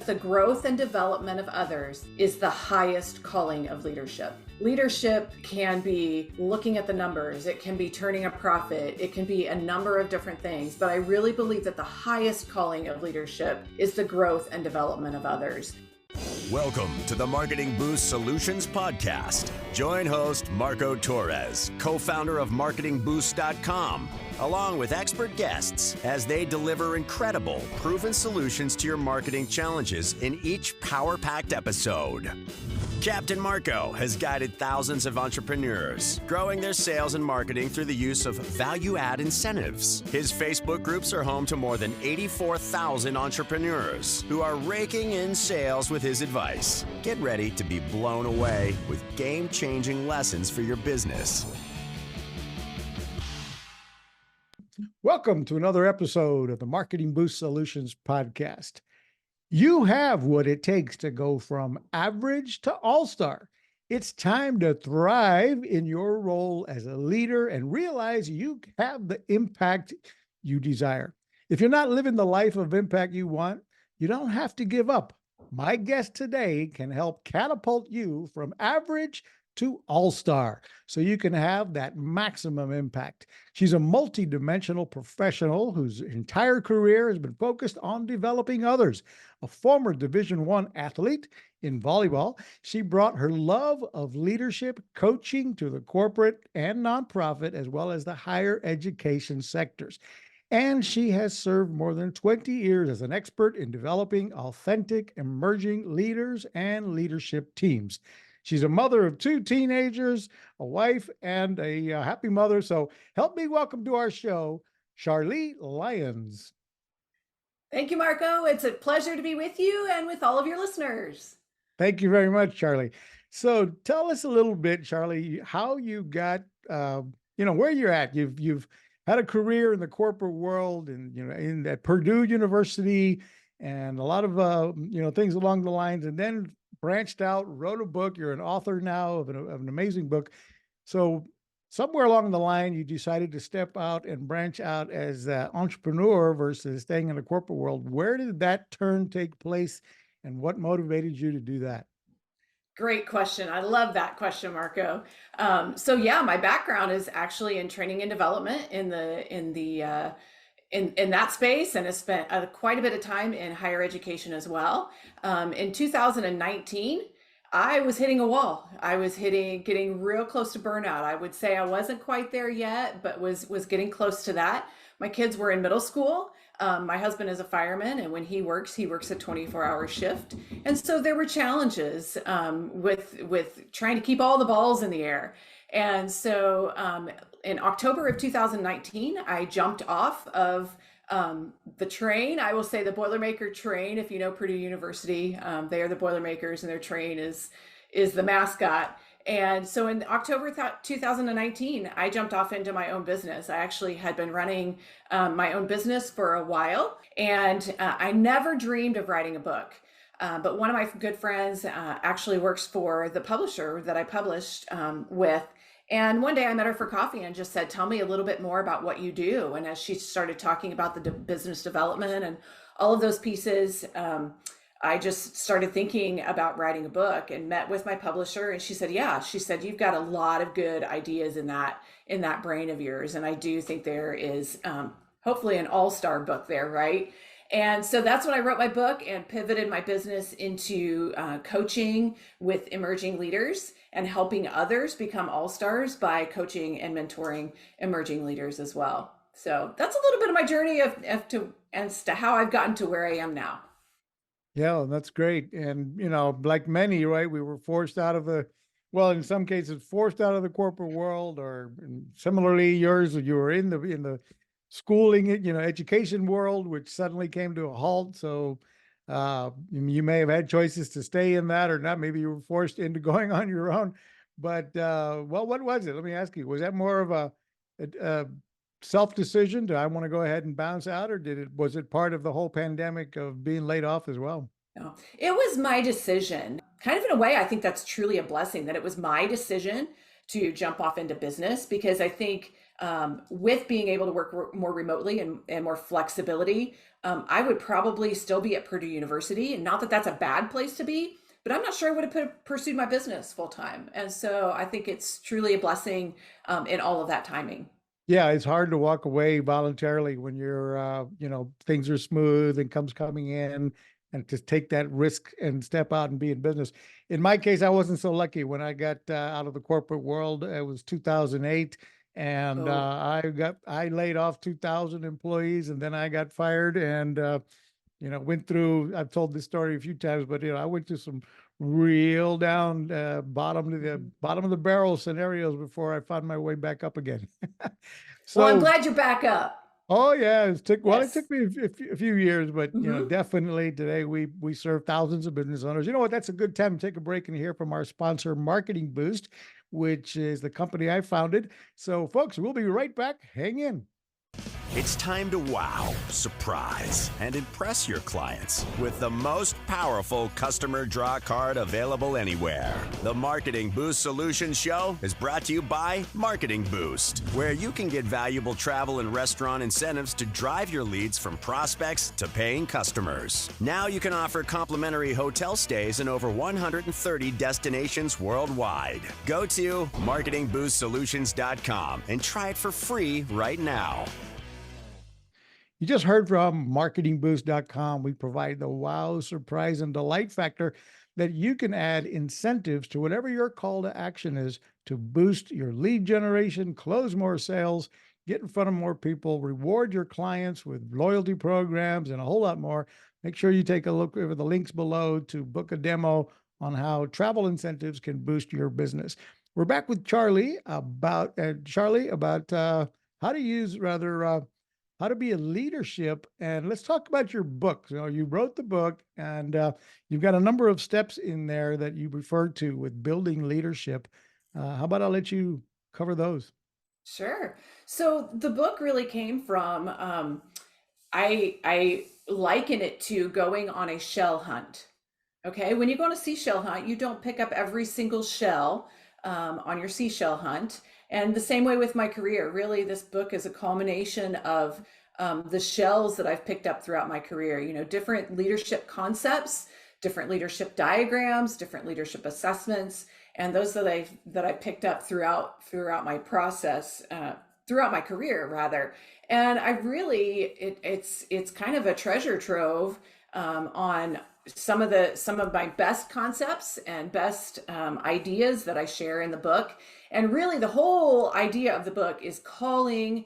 The growth and development of others is the highest calling of leadership. Leadership can be looking at the numbers, it can be turning a profit, it can be a number of different things, but I really believe that the highest calling of leadership is the growth and development of others. Welcome to the Marketing Boost Solutions Podcast. Join host Marco Torres, co-founder of MarketingBoost.com, along with expert guests as they deliver incredible, proven solutions to your marketing challenges in each power-packed episode. Captain Marco has guided thousands of entrepreneurs, growing their sales and marketing through the use of value-add incentives. His Facebook groups are home to more than 84,000 entrepreneurs who are raking in sales with his advice. Get ready to be blown away with game-changing lessons for your business. Welcome to another episode of the Marketing Boost Solutions Podcast. You have what it takes to go from average to all-star. It's time to thrive in your role as a leader and realize you have the impact you desire. If you're not living the life of impact you want, you don't have to give up. My guest today can help catapult you from average to all-star so you can have that maximum impact. She's a multi-dimensional professional whose entire career has been focused on developing others. A former Division I athlete in volleyball, she brought her love of leadership coaching to the corporate and nonprofit, as well as the higher education sectors. And she has served more than 20 years as an expert in developing authentic emerging leaders and leadership teams. She's a mother of 2 teenagers, a wife, and a happy mother. So help me welcome to our show, Sharlee Lyons. Thank you, Marco. It's a pleasure to be with you and with all of your listeners. Thank you very much, Sharlee. So tell us a little bit, Sharlee, how you got, where you're at. You've had a career in the corporate world and, at Purdue University and a lot of, things along the lines, and then branched out, wrote a book. You're an author now of an amazing book. So somewhere along the line, you decided to step out and branch out as an entrepreneur versus staying in the corporate world. Where did that turn take place, and what motivated you to do that? Great question. I love that question, Marco. My background is actually in training and development in that space, and I spent quite a bit of time in higher education as well. In 2019, I was hitting a wall. I was getting real close to burnout. I would say I wasn't quite there yet, but was getting close to that. My kids were in middle school. My husband is a fireman, and when he works a 24-hour shift. And so there were challenges with trying to keep all the balls in the air. And so in October of 2019, I jumped off of the train. I will say the Boilermaker train. If you know Purdue University, they are the Boilermakers, and their train is the mascot. And so in October 2019, I jumped off into my own business. I actually had been running my own business for a while, and I never dreamed of writing a book. But one of my good friends actually works for the publisher that I published with. And one day I met her for coffee and just said, tell me a little bit more about what you do. And as she started talking about the business development and all of those pieces, I just started thinking about writing a book and met with my publisher. And she said, you've got a lot of good ideas in that brain of yours. And I do think there is hopefully an all-star book there, right? And so that's when I wrote my book and pivoted my business into coaching with emerging leaders and helping others become all-stars by coaching and mentoring emerging leaders as well. So that's a little bit of my journey as to how I've gotten to where I am now. Yeah, that's great. And, like many, right, we were forced out of in some cases, forced out of the corporate world, or similarly yours, you were in the schooling, education world, which suddenly came to a halt. So you may have had choices to stay in that or not. Maybe you were forced into going on your own. But what was it? Let me ask you, was that more of a self-decision I want to go ahead and bounce out, or was it part of the whole pandemic of being laid off as well? No, it was my decision. Kind of in a way, I think that's truly a blessing that it was my decision to jump off into business, because I think with being able to work more remotely and more flexibility, I would probably still be at Purdue University. And not that that's a bad place to be, but I'm not sure I would have pursued my business full time. And so I think it's truly a blessing in all of that timing. Yeah, it's hard to walk away voluntarily when you're, things are smooth, income's coming in, and to take that risk and step out and be in business. In my case, I wasn't so lucky when I got out of the corporate world. It was 2008, and Oh, I laid off 2,000 employees, and then I got fired, and went through. I've told this story a few times, but I went through some real down bottom to the mhm. bottom of the barrel scenarios before I found my way back up again. Well, I'm So, glad you're back up. oh yeah, it Yes. took me a few years, but Hmm. definitely today we serve thousands of business owners. You know what? That's a good time to take a break and hear from our sponsor, Marketing Boost, which is the company I founded. So, folks, we'll be right back. Hang in. It's time to wow, surprise, and impress your clients with the most powerful customer draw card available anywhere. The Marketing Boost Solutions Show is brought to you by Marketing Boost, where you can get valuable travel and restaurant incentives to drive your leads from prospects to paying customers. Now you can offer complimentary hotel stays in over 130 destinations worldwide. Go to marketingboostsolutions.com and try it for free right now. You just heard from marketingboost.com. We provide the wow, surprise, and delight factor that you can add incentives to whatever your call to action is to boost your lead generation, close more sales, get in front of more people, reward your clients with loyalty programs, and a whole lot more. Make sure you take a look over the links below to book a demo on how travel incentives can boost your business. We're back with Sharlee about how to use rather how to be a leadership. And let's talk about your book. You wrote the book, and you've got a number of steps in there that you referred to with building leadership. How about I'll let you cover those? Sure. So the book really came from I liken it to going on a shell hunt. Okay, when you go on a seashell hunt, you don't pick up every single shell on your seashell hunt. And the same way with my career, really, this book is a culmination of the shells that I've picked up throughout my career. Different leadership concepts, different leadership diagrams, different leadership assessments, and those that I picked up throughout my process, throughout my career, rather. And I really, it's kind of a treasure trove on some of my best concepts and best ideas that I share in the book. And really, the whole idea of the book is calling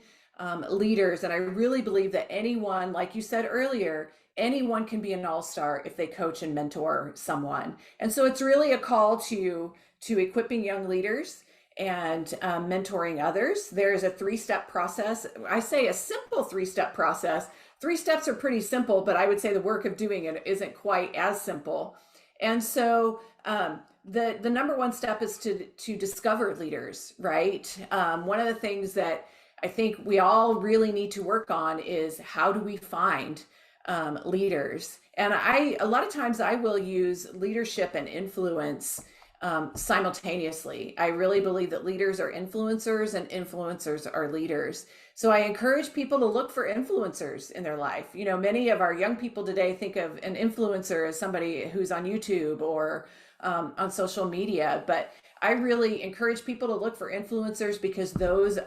leaders. And I really believe that anyone, like you said earlier, anyone can be an all-star if they coach and mentor someone. And so it's really a call to equipping young leaders and mentoring others. There's a three-step process. I say a simple three-step process. Three steps are pretty simple, but I would say the work of doing it isn't quite as simple. And so the number one step is to discover leaders, right? One of the things that I think we all really need to work on is how do we find leaders? And a lot of times I will use leadership and influence simultaneously. I really believe that leaders are influencers and influencers are leaders. So I encourage people to look for influencers in their life. Many of our young people today think of an influencer as somebody who's on YouTube or on social media, but I really encourage people to look for influencers because those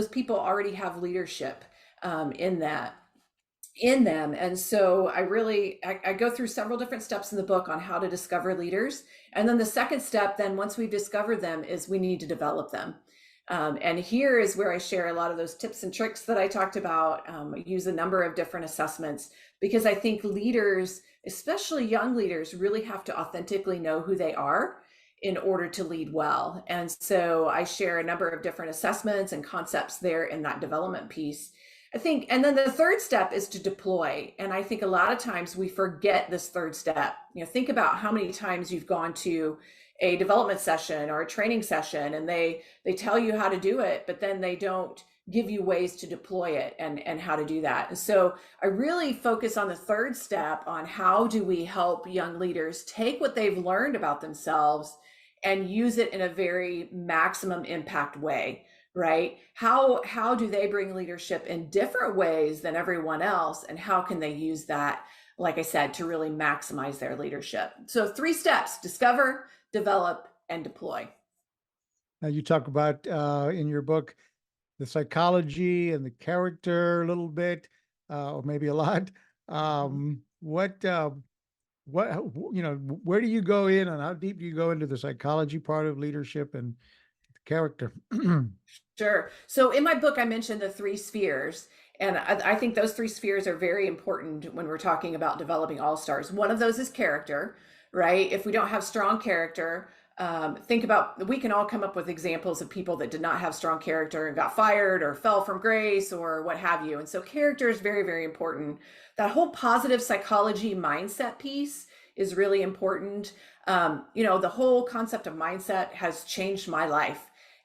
people already have leadership in them. And so I go through several different steps in the book on how to discover leaders. And then the second step, then once we've discovered them, is we need to develop them. And here is where I share a lot of those tips and tricks that I talked about. I use a number of different assessments because I think leaders, especially young leaders, really have to authentically know who they are in order to lead well. And so I share a number of different assessments and concepts there in that development piece. I think, and then the third step is to deploy. And I think a lot of times we forget this third step. Think about how many times you've gone to a development session or a training session and they tell you how to do it, but then they don't give you ways to deploy it and how to do that. And so I really focus on the third step on how do we help young leaders take what they've learned about themselves and use it in a very maximum impact way. right? How do they bring leadership in different ways than everyone else, and how can they use that, like I said, to really maximize their leadership? So 3 steps: discover, develop, and deploy. Now, you talk about in your book the psychology and the character a little bit, or maybe a lot. What where do you go in, and how deep do you go into the psychology part of leadership and character? Sure. So in my book, I mentioned the 3 spheres, and I think those 3 spheres are very important when we're talking about developing all stars. One of those is character, right? If we don't have strong character, think about, we can all come up with examples of people that did not have strong character and got fired or fell from grace or what have you. And so character is very, very important. That whole positive psychology mindset piece is really important. The whole concept of mindset has changed my life.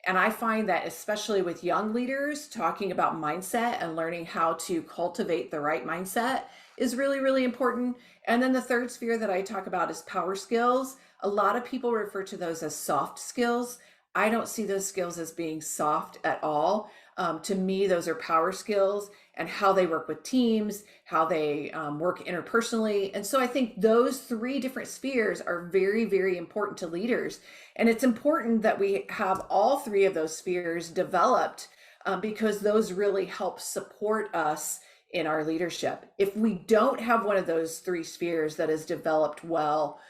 And I find that especially with young leaders, talking about mindset and learning how to cultivate the right mindset is really, really important. And then the third sphere that I talk about is power skills. A lot of people refer to those as soft skills. I don't see those skills as being soft at all. To me, those are power skills, and how they work with teams, how they work interpersonally. And so I think those 3 different spheres are very, very important to leaders. And it's important that we have all 3 of those spheres developed, because those really help support us in our leadership. If we don't have one of those 3 spheres that is developed well,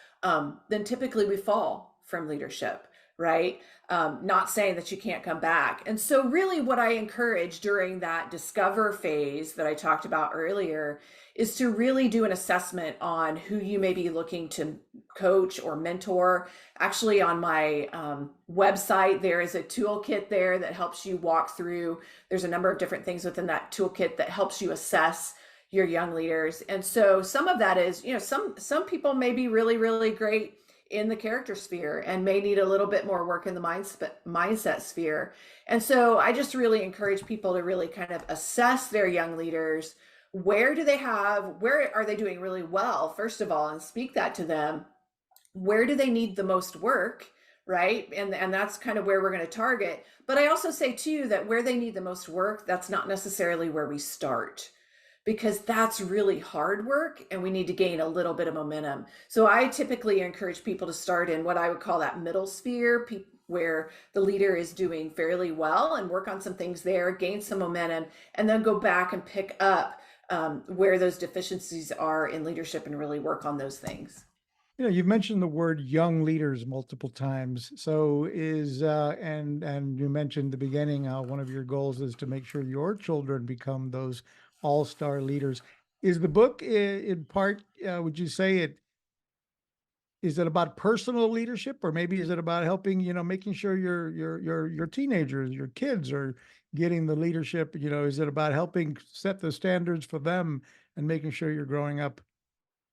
then typically we fall from leadership, right? Not saying that you can't come back. And so really what I encourage during that discover phase that I talked about earlier is to really do an assessment on who you may be looking to coach or mentor. Actually, on my website, there is a toolkit there that helps you walk through. There's a number of different things within that toolkit that helps you assess your young leaders. And so some of that is, some people may be really, really great in the character sphere and may need a little bit more work in the mindset sphere. And so I just really encourage people to really kind of assess their young leaders. Where are they doing really well, first of all, and speak that to them. Where do they need the most work, right? And that's kind of where we're going to target. But I also say too that where they need the most work, that's not necessarily where we start, because that's really hard work and we need to gain a little bit of momentum. So I typically encourage people to start in what I would call that middle sphere, where the leader is doing fairly well, and work on some things there, gain some momentum, and then go back and pick up where those deficiencies are in leadership and really work on those things. You've mentioned the word young leaders multiple times. So and you mentioned at the beginning, one of your goals is to make sure your children become those all-star leaders. Is the book in part, would you say is it about personal leadership, or maybe is it about helping, making sure your teenagers, your kids are getting the leadership? Is it about helping set the standards for them and making sure you're growing up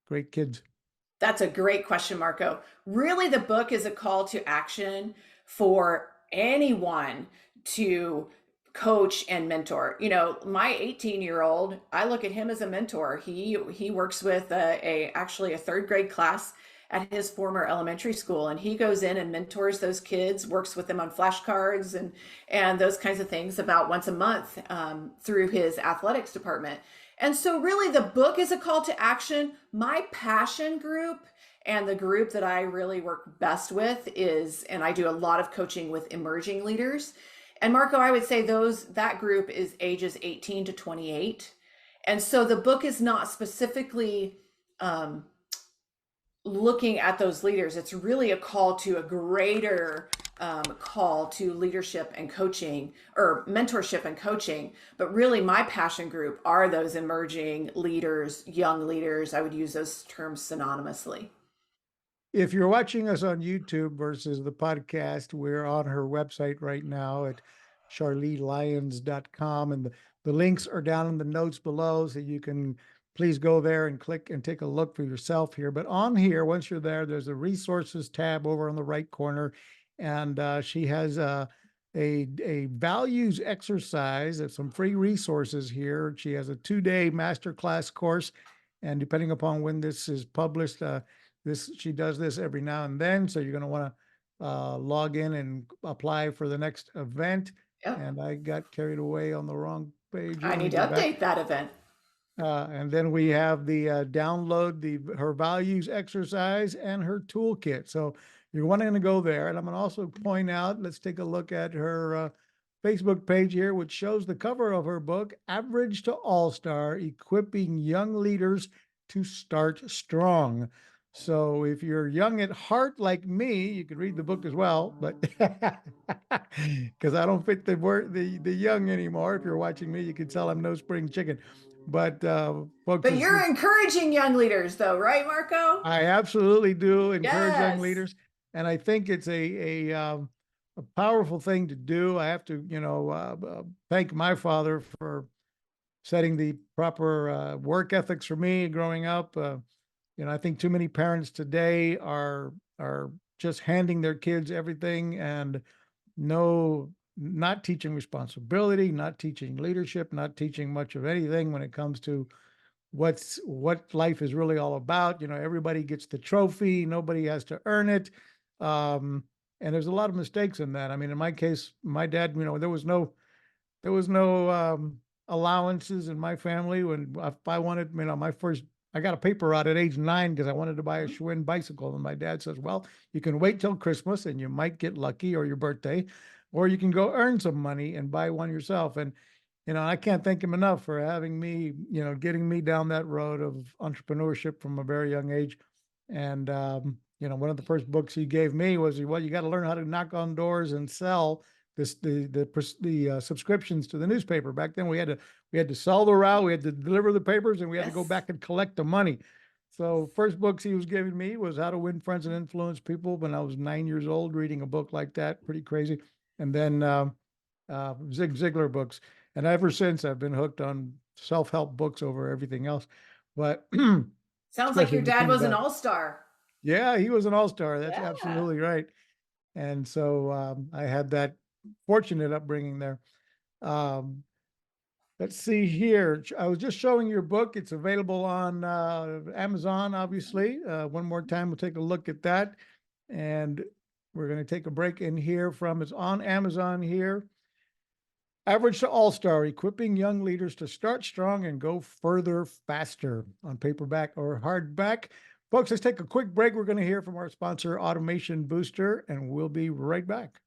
great kids? That's a great question, Marco. Really, the book is a call to action for anyone to coach and mentor. My 18-year-old, I look at him as a mentor. He works with actually a 3rd grade class at his former elementary school, and he goes in and mentors those kids, works with them on flashcards and those kinds of things about once a month through his athletics department. And so really the book is a call to action. My passion group, and the group that I really work best with, and I do a lot of coaching with emerging leaders. And Marco, I would say that group is ages 18 to 28. And so the book is not specifically looking at those leaders. It's really a call to a greater call to leadership and coaching, or mentorship and coaching. But really my passion group are those emerging leaders, young leaders. I would use those terms synonymously. If you're watching us on YouTube versus the podcast, we're on her website right now at sharleelyons.com, and the links are down in the notes below, so you can please go there and click and take a look for yourself here. But on here, once you're there, there's a resources tab over on the right corner, and she has a values exercise and some free resources here. She has a 2-day masterclass course, and depending upon when this is published, she does this every now and then, so you're going to want to log in and apply for the next event. Yep. and I got carried away on the wrong page here. I Let me need to go back. update that event. And then we have the download her values exercise and her toolkit. So you're wanting to go there. And I'm going to also point out, let's take a look at her Facebook page here, which shows the cover of her book, Average to All-Star, Equipping Young Leaders to Start Strong. So if you're young at heart like me, you could read the book as well, but because I don't fit the word the young anymore. If you're watching me, you can tell I'm no spring chicken. But folks, But you're encouraging young leaders, though, right, Marco? I absolutely do encourage young Yes. leaders, and I think it's a powerful thing to do. I have to, thank my father for setting the proper work ethics for me growing up. I think too many parents today are just handing their kids everything and not teaching responsibility, not teaching leadership, not teaching much of anything when it comes to what life is really all about. Everybody gets the trophy, nobody has to earn it. And there's a lot of mistakes in that. I mean, in my case, my dad, there was no allowances in my family. When if I wanted, I got a paper route at age 9 because I wanted to buy a Schwinn bicycle, and my dad says, "Well, you can wait till Christmas, and you might get lucky, or your birthday, or you can go earn some money and buy one yourself." And I can't thank him enough for having me, getting me down that road of entrepreneurship from a very young age. And one of the first books he gave me was, well, you got to learn how to knock on doors and sell the subscriptions to the newspaper. Back then, we had to sell the route, we had to deliver the papers, and we had to go Yes. back and collect the money. So first books he was giving me was How to Win Friends and Influence People when I was 9 years old, reading a book like that, pretty crazy. And then Zig Ziglar books. And ever since, I've been hooked on self-help books over everything else. But Sounds like especially your the dad thing was an about, all-star. yeah, he was an all-star. That's Yeah. absolutely right. And so I had that fortunate upbringing there. Um, let's see here. I was just showing your book. It's available on Amazon, obviously. One more time, we'll take a look at that. And we're going to take a break in here it's on Amazon here. Average to All-Star, Equipping Young Leaders to Start Strong and Go Further Faster, on paperback or hardback. Folks, let's take a quick break. We're going to hear from our sponsor, Automation Booster, and we'll be right back.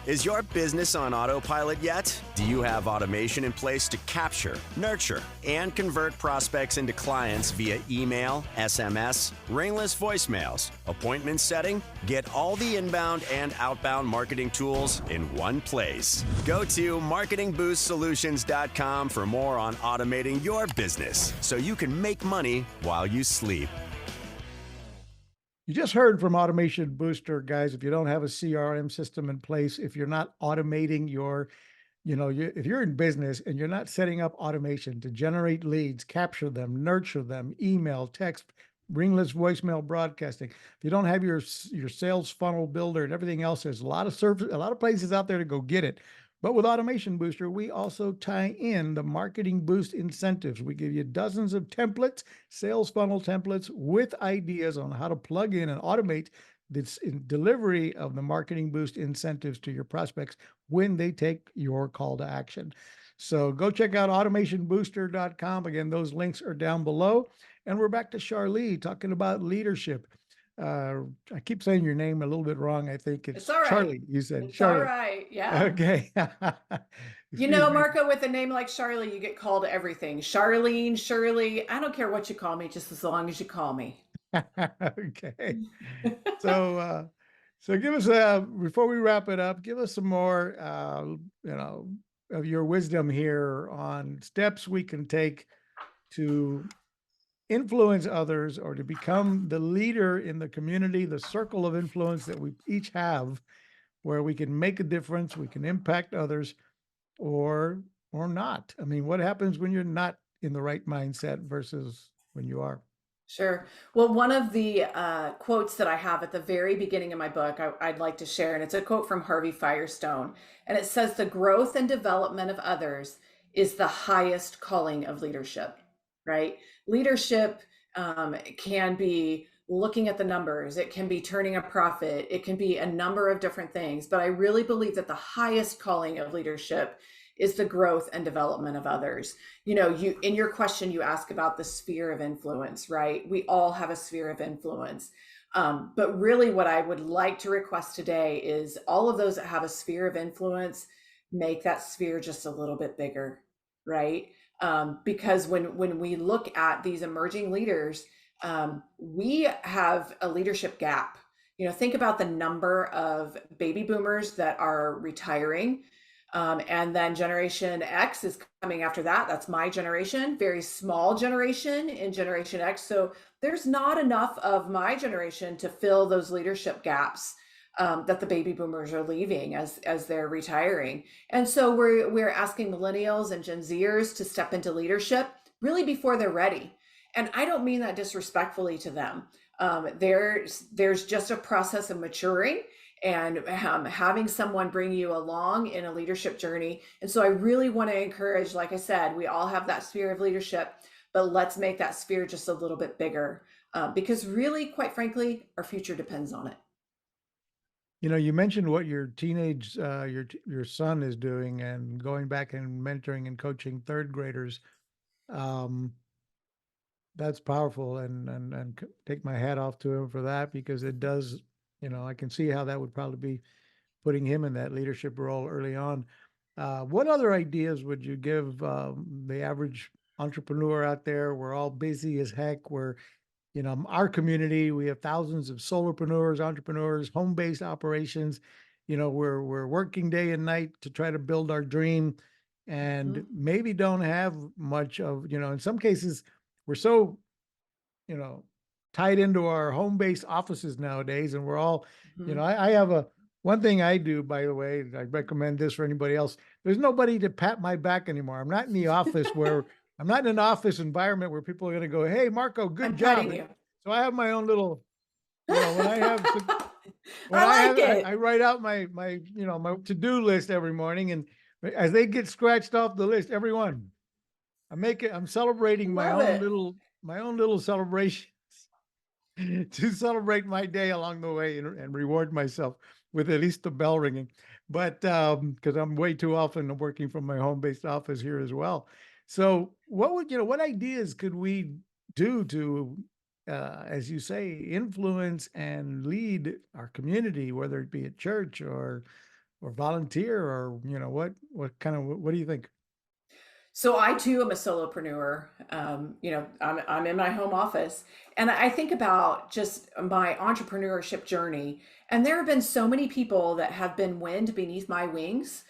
Is your business on autopilot yet? Do you have automation in place to capture, nurture, and convert prospects into clients via email, SMS, ringless voicemails, appointment setting? Get all the inbound and outbound marketing tools in one place. Go to marketingboostsolutions.com for more on automating your business so you can make money while you sleep. You just heard from Automation Booster, guys. If you don't have a CRM system in place, if you're not automating if you're in business and you're not setting up automation to generate leads, capture them, nurture them, email, text, ringless voicemail broadcasting, if you don't have your sales funnel builder and everything else, there's a lot of places out there to go get it. But with Automation Booster, we also tie in the Marketing Boost incentives. We give you dozens of templates, sales funnel templates, with ideas on how to plug in and automate this delivery of the Marketing Boost incentives to your prospects when they take your call to action. So go check out automationbooster.com. Again, those links are down below. And we're back to Sharlee talking about leadership. I keep saying your name a little bit wrong. I think it's all right. Sharlee. You said It's Sharlee. all right. Yeah. Okay. You Marco, with a name like Sharlee, you get called everything. Charlene, Shirley. I don't care what you call me, just as long as you call me. Okay. So give us before we wrap it up, give us some more, of your wisdom here on steps we can take to influence others or to become the leader in the community, the circle of influence that we each have, where we can make a difference, we can impact others, or not. I mean, what happens when you're not in the right mindset versus when you are? Sure. Well, one of the quotes that I have at the very beginning of my book, I'd like to share, and it's a quote from Harvey Firestone. And it says, "The growth and development of others is the highest calling of leadership," right? Leadership can be looking at the numbers, it can be turning a profit, it can be a number of different things. But I really believe that the highest calling of leadership is the growth and development of others. You in your question, you ask about the sphere of influence, right? We all have a sphere of influence. But really, what I would like to request today is all of those that have a sphere of influence, make that sphere just a little bit bigger, right? Because when we look at these emerging leaders, we have a leadership gap. Think about the number of baby boomers that are retiring. And then Generation X is coming after that. That's my generation, very small generation in Generation X. So there's not enough of my generation to fill those leadership gaps that the baby boomers are leaving as they're retiring. And so we're asking millennials and Gen Zers to step into leadership really before they're ready. And I don't mean that disrespectfully to them. There's just a process of maturing and having someone bring you along in a leadership journey. And so I really want to encourage, like I said, we all have that sphere of leadership, but let's make that sphere just a little bit bigger because really, quite frankly, our future depends on it. You mentioned what your your son is doing and going back and mentoring and coaching third graders. Um, that's powerful, and take my hat off to him for that, because it does, I can see how that would probably be putting him in that leadership role early on. What other ideas would you give the average entrepreneur out there? We're all busy as heck. Our community, we have thousands of solopreneurs, entrepreneurs, home-based operations. We're working day and night to try to build our dream, and maybe don't have much of, in some cases, we're so, tied into our home-based offices nowadays, and we're all, I have one thing I do, by the way, I recommend this for anybody else. There's nobody to pat my back anymore. I'm not in the office where I'm not in an office environment where people are going to go, "Hey, Marco, good I'm job." patting you. So I have my own little, when I have, I like it. I write out my my to-do list every morning, and as they get scratched off the list, everyone, I'm celebrating Love it. my own little celebration to celebrate my day along the way, and reward myself with at least the bell ringing. But because I'm way too often working from my home-based office here as well. So what ideas could we do to, as you say, influence and lead our community, whether it be at church or volunteer, or, what do you think? So I too am a solopreneur. I'm in my home office, and I think about just my entrepreneurship journey. And there have been so many people that have been wind beneath my wings,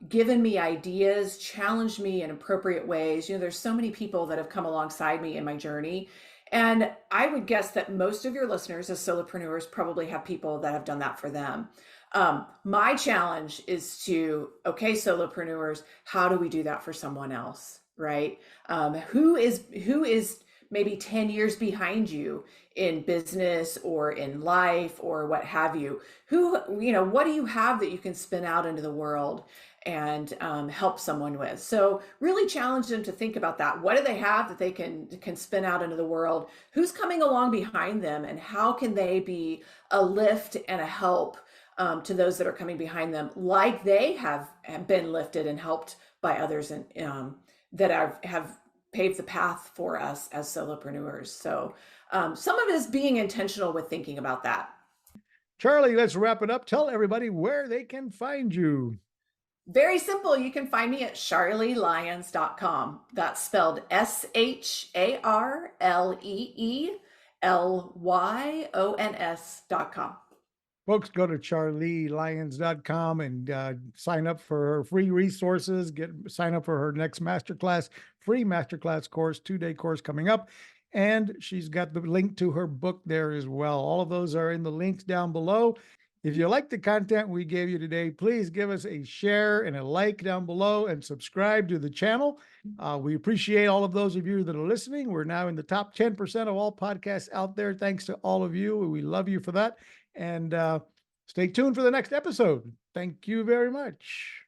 given me ideas, challenged me in appropriate ways. There's so many people that have come alongside me in my journey. And I would guess that most of your listeners as solopreneurs probably have people that have done that for them. My challenge is okay, solopreneurs, how do we do that for someone else, right? Who is maybe 10 years behind you in business or in life or what have you? What do you have that you can spin out into the world and help someone with? So really challenge them to think about that. What do they have that they can spin out into the world? Who's coming along behind them, and how can they be a lift and a help to those that are coming behind them, like they have been lifted and helped by others, and that have paved the path for us as solopreneurs. So some of it is being intentional with thinking about that. Sharlee, let's wrap it up. Tell everybody where they can find you. Very simple. You can find me at SharleeLyons.com. That's spelled SharleeLyons.com. Folks, go to SharleeLyons.com and sign up for her free resources. Sign up for her next masterclass, free masterclass course, 2-day course coming up. And she's got the link to her book there as well. All of those are in the links down below. If you like the content we gave you today, please give us a share and a like down below, and subscribe to the channel. We appreciate all of those of you that are listening. We're now in the top 10% of all podcasts out there. Thanks to all of you. We love you for that. And stay tuned for the next episode. Thank you very much.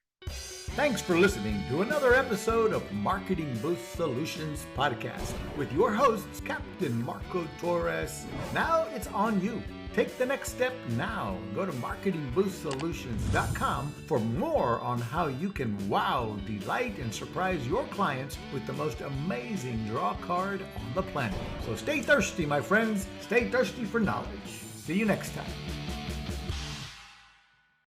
Thanks for listening to another episode of Marketing Boost Solutions Podcast with your hosts, Captain Marco Torres. Now it's on you. Take the next step now. Go to marketingboostsolutions.com for more on how you can wow, delight, and surprise your clients with the most amazing draw card on the planet. So stay thirsty, my friends. Stay thirsty for knowledge. See you next time.